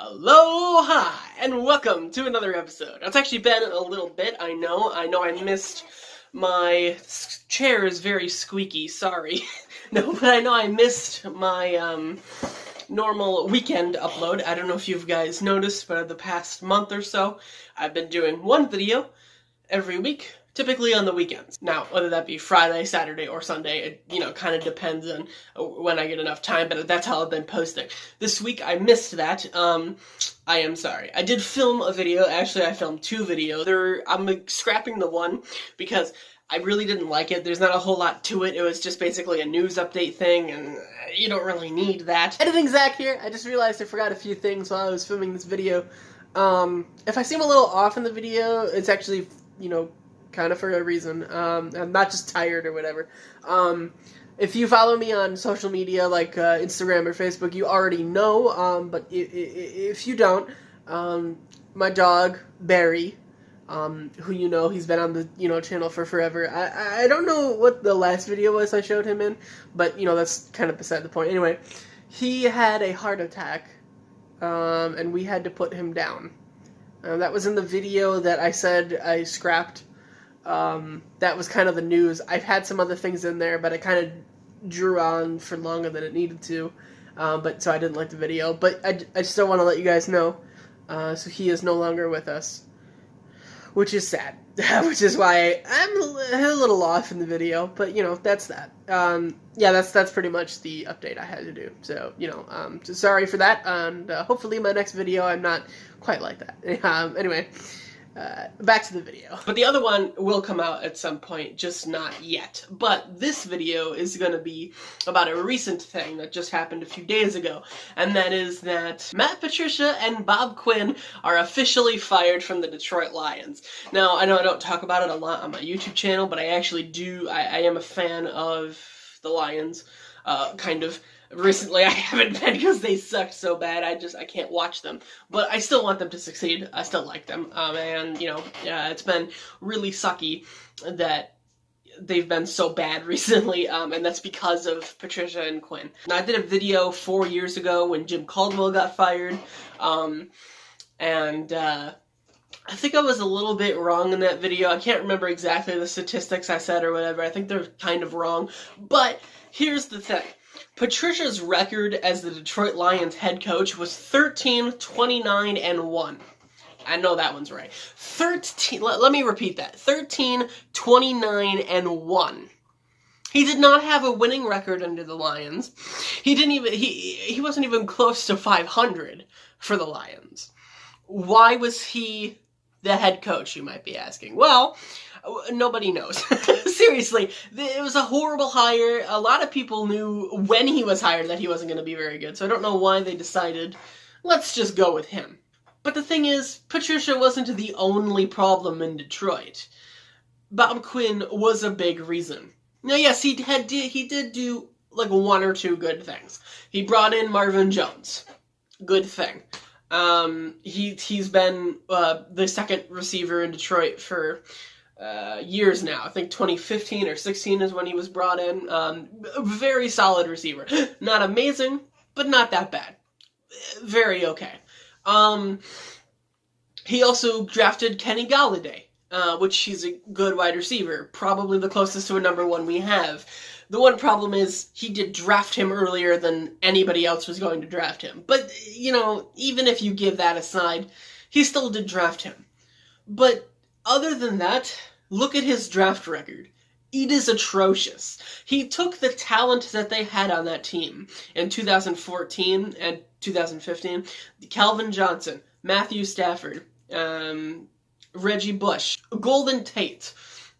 Aloha, and welcome to another episode. It's actually been a little bit, I know I missed my chair is very squeaky, sorry. No, but I know I missed my normal weekend upload. I don't know if you guys noticed, but the past month or so, I've been doing one video every week, typically on the weekends. Now, whether that be Friday, Saturday, or Sunday, it, kind of depends on when I get enough time, but that's how I've been posting. This week, I missed that. I am sorry. I did film a video. Actually, I filmed two videos. I'm scrapping the one because I really didn't like it. There's not a whole lot to it. It was just basically a news update thing, and you don't really need that. Editing Zach here. I just realized I forgot a few things while I was filming this video. If I seem a little off in the video, it's actually, kind of for a reason. I'm not just tired or whatever. If you follow me on social media like Instagram or Facebook, you already know, but if you don't, my dog, Barry, who he's been on the, channel for forever. I don't know what the last video was I showed him in, but, that's kind of beside the point. Anyway, he had a heart attack, and we had to put him down. That was in the video that I said I scrapped. That was kind of the news. I've had some other things in there, but I kind of drew on for longer than it needed to, so I didn't like the video. But I still want to let you guys know, so he is no longer with us, which is sad, which is why I'm a little off in the video, but, that's that. Yeah, that's pretty much the update I had to do, so, so sorry for that, and hopefully in my next video I'm not quite like that. Anyway, back to the video. But the other one will come out at some point, just not yet. But this video is going to be about a recent thing that just happened a few days ago, and that is that Matt Patricia and Bob Quinn are officially fired from the Detroit Lions. Now, I know I don't talk about it a lot on my YouTube channel, but I actually do. I am a fan of the Lions, kind of. Recently, I haven't been because they sucked so bad. I can't watch them. But I still want them to succeed. I still like them. And, it's been really sucky that they've been so bad recently. And that's because of Patricia and Quinn. Now, I did a video 4 years ago when Jim Caldwell got fired. I think I was a little bit wrong in that video. I can't remember exactly the statistics I said or whatever. I think they're kind of wrong. But here's the thing. Patricia's record as the Detroit Lions head coach was 13-29-1. I know that one's right. Let me repeat that. 13-29-1. He did not have a winning record under the Lions. He wasn't even close to 500 for the Lions. Why was he the head coach, you might be asking? Well, nobody knows. Seriously, it was a horrible hire. A lot of people knew when he was hired that he wasn't going to be very good, so I don't know why they decided, let's just go with him. But the thing is, Patricia wasn't the only problem in Detroit. Bob Quinn was a big reason. Now, yes, he did do like one or two good things. He brought in Marvin Jones. Good thing. He's been the second receiver in Detroit for years now. I think 2015 or 16 is when he was brought in. A very solid receiver. Not amazing, but not that bad. Very okay. He also drafted Kenny Galladay, which he's a good wide receiver. Probably the closest to a number one we have. The one problem is he did draft him earlier than anybody else was going to draft him. But, even if you give that aside, he still did draft him. But other than that, look at his draft record. It is atrocious. He took the talent that they had on that team in 2014 and 2015. Calvin Johnson, Matthew Stafford, Reggie Bush, Golden Tate,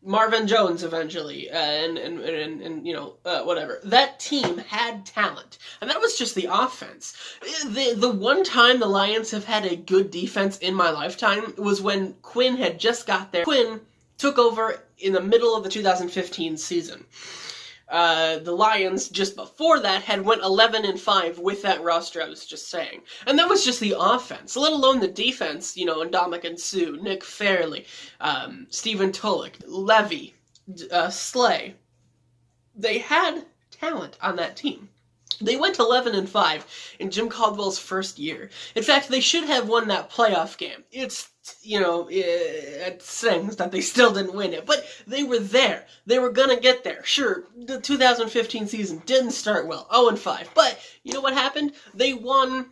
Marvin Jones eventually, and whatever. That team had talent, and that was just the offense. The one time the Lions have had a good defense in my lifetime was when Quinn had just got there. Quinn took over in the middle of the 2015 season. The Lions, just before that, had went 11-5 with that roster I was just saying. And that was just the offense, let alone the defense, Ndamukong Suh, Nick Fairley, Stephen Tulloch, Levy, Slay. They had talent on that team. They went 11-5 in Jim Caldwell's first year. In fact, they should have won that playoff game. It's, it stings that they still didn't win it, but they were there. They were gonna get there. Sure, the 2015 season didn't start well, 0-5, but you know what happened? They won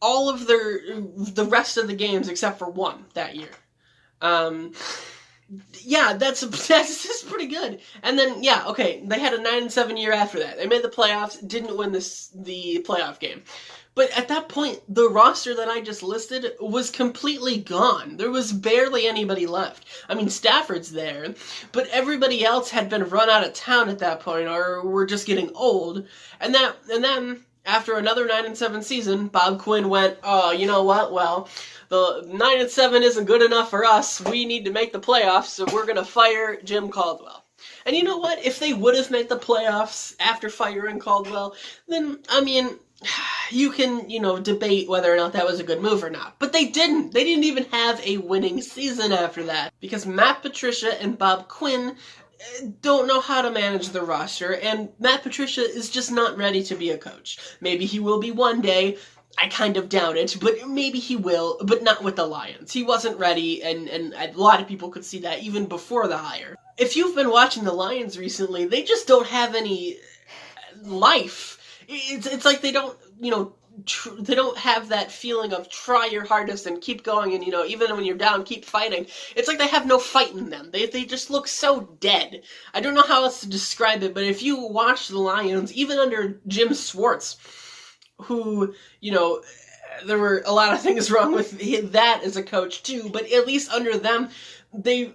all of the rest of the games except for one that year. Yeah, that's just pretty good. And then, yeah, okay, they had a 9-7 year after that. They made the playoffs, didn't win the playoff game. But at that point, the roster that I just listed was completely gone. There was barely anybody left. I mean, Stafford's there, but everybody else had been run out of town at that point, or were just getting old. And then after another 9-7 season, Bob Quinn went, oh, you know what? Well, the 9-7 isn't good enough for us. We need to make the playoffs, so we're going to fire Jim Caldwell. And you know what? If they would have made the playoffs after firing Caldwell, then, I mean, you can, debate whether or not that was a good move or not. But they didn't. They didn't even have a winning season after that. Because Matt Patricia and Bob Quinn don't know how to manage the roster, and Matt Patricia is just not ready to be a coach. Maybe he will be one day. I kind of doubt it, but maybe he will, but not with the Lions. He wasn't ready, and a lot of people could see that even before the hire. If you've been watching the Lions recently, they just don't have any life. It's like they don't, they don't have that feeling of try your hardest and keep going, and even when you're down, keep fighting. It's like they have no fight in them. They just look so dead. I don't know how else to describe it, but if you watch the Lions, even under Jim Schwartz, who, there were a lot of things wrong with that as a coach too, but at least under them, they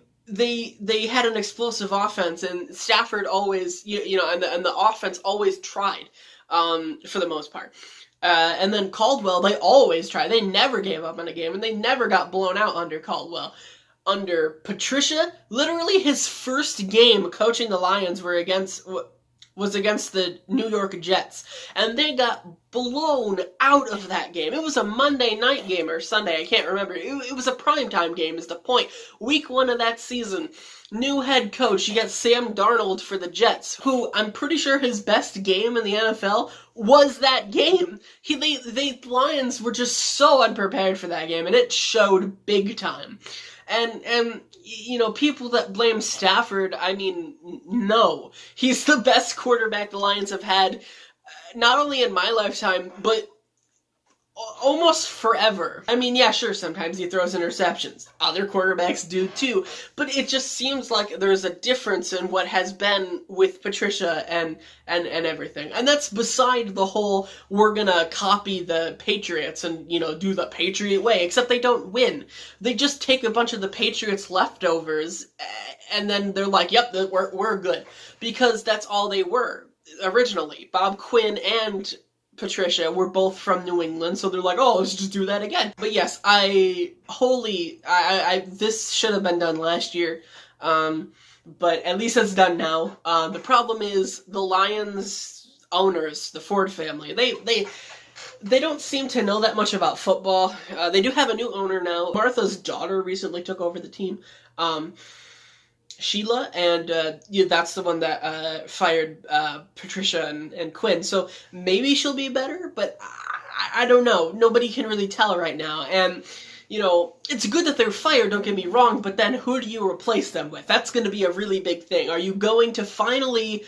had an explosive offense, and Stafford always, and the offense always tried, for the most part. And then Caldwell, they always tried. They never gave up on a game, and they never got blown out under Caldwell. Under Patricia, literally his first game coaching the Lions was against the New York Jets, and they got blown out of that game. It was a Monday night game or Sunday, I can't remember. It was a primetime game is the point. Week 1 of that season, new head coach, you got Sam Darnold for the Jets, who I'm pretty sure his best game in the NFL was that game. The Lions were just so unprepared for that game, and it showed big time. And people that blame Stafford, I mean, no. He's the best quarterback the Lions have had, not only in my lifetime, but almost forever. I mean, yeah, sure, sometimes he throws interceptions. Other quarterbacks do too. But it just seems like there's a difference in what has been with Patricia and everything. And that's beside the whole, we're gonna copy the Patriots and, do the Patriot way, except they don't win. They just take a bunch of the Patriots' leftovers, and then they're like, yep, we're good. Because that's all they were originally. Bob Quinn and Patricia were both from New England, so they're like, oh, let's just do that again. But yes, this should have been done last year, but at least it's done now. The problem is the Lions owners, the Ford family, they don't seem to know that much about football. They do have a new owner now. Martha's daughter recently took over the team. Sheila, and that's the one that fired Patricia and Quinn. So maybe she'll be better, but I don't know. Nobody can really tell right now. And, it's good that they're fired, don't get me wrong, but then who do you replace them with? That's going to be a really big thing. Are you going to finally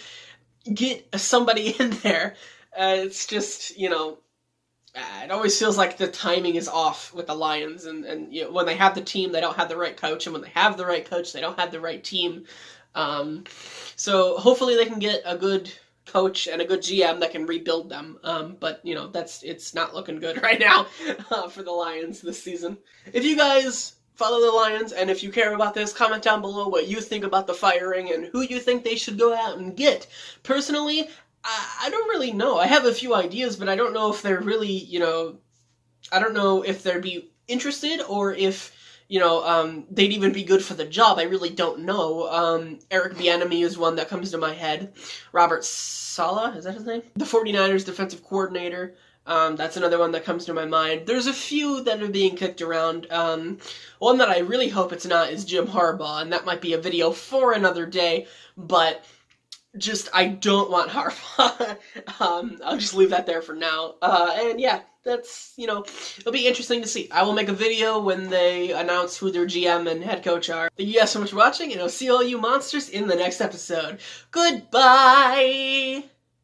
get somebody in there? It's just, it always feels like the timing is off with the Lions, and when they have the team, they don't have the right coach, and when they have the right coach, they don't have the right team. So hopefully they can get a good coach and a good GM that can rebuild them. But it's not looking good right now for the Lions this season. If you guys follow the Lions, and if you care about this, comment down below what you think about the firing and who you think they should go out and get. Personally, I don't really know. I have a few ideas, but I don't know if they're really, I don't know if they'd be interested or if, they'd even be good for the job. I really don't know. Eric Bieniemy is one that comes to my head. Robert Saleh, is that his name? The 49ers defensive coordinator. That's another one that comes to my mind. There's a few that are being kicked around. One that I really hope it's not is Jim Harbaugh, and that might be a video for another day, but just, I don't want Harbaugh. I'll just leave that there for now. And yeah, that's, it'll be interesting to see. I will make a video when they announce who their GM and head coach are. Thank you guys so much for watching, and I'll see all you monsters in the next episode. Goodbye!